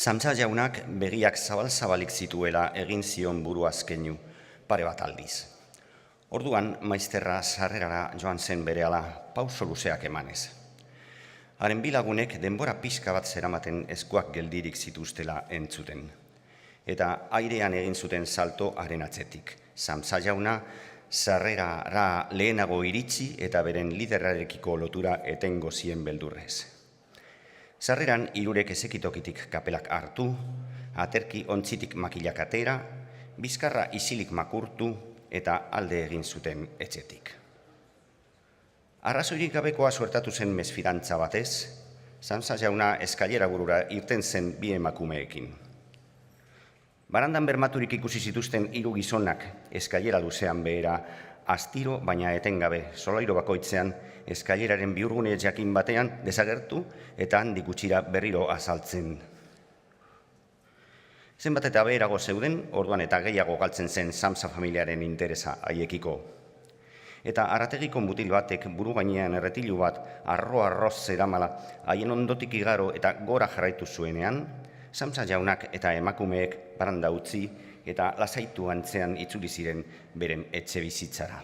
Samsa jaunak begiak zabal-zabalik zituela egin zion buruaz keinu, pare bat aldiz. Orduan, maizterra sarrerara joan zen berehala, pauso luzeak emanez. Haren bilagunek denbora pixka bat zeramaten eskuak geldirik zituztela entzuten. Eta airean egin zuten salto haren atzetik. Samsa jauna sarrerara lehenago iritsi eta beren liderrarekiko lotura etengo zien beldurrez. Sarreran hirurek ezekitokitik kapelak hartu, aterki ontzitik makilak atera, bizkarra isilik makurtu eta alde egin zuten etxetik. Arrazoirik gabekoa suertatu zen mesfidantza batez, Samsa jauna eskailera burura irten zen bi emakumeekin. Barandan bermaturik ikusi zituzten hiru gizonak eskailera luzean behera, astiro baina etengabe, solairo bakoitzean, eskaileraren bihurgune jakin batean desagertu eta handik gutxira berriro azaltzen. Zenbat eta beherago zeuden, orduan eta gehiago galtzen zen Samsa familiaren interesa haiekiko. Eta arategiko mutil batek buru gainean erretilu bat arro-arroz zeramala haien ondotik igaro eta gora jarraitu zuenean, Samsa jaunak eta emakumeek baranda utzi eta lasaitu antzean itzuli ziren beren etxe bizitzara.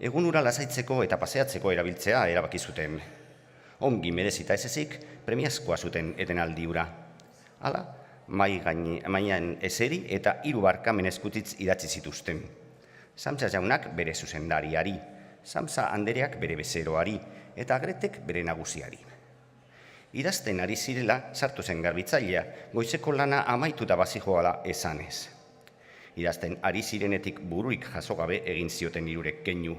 Egun hura lasaitzeko eta paseatzeko erabiltzea erabaki zuten. Ongi merezita ez ezik, premiazkoa zuten etenaldi hura. Hala, maian eseri eta 3 barkamen eskutitz idatzi zituzten. Samsa jaunak bere zuzendariari, Samsa andereak bere bezeroari eta Gretek bere nagusiari. Idazten ari zirela sartu zen garbitzailea, goizeko lana amaituta bazijoala esanez. Idazten ari zirenetik bururik jasogabe egin zioten hirurek keinu.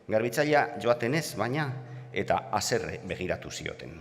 Garbitzailea joaten ez baina eta haserre begiratu zioten.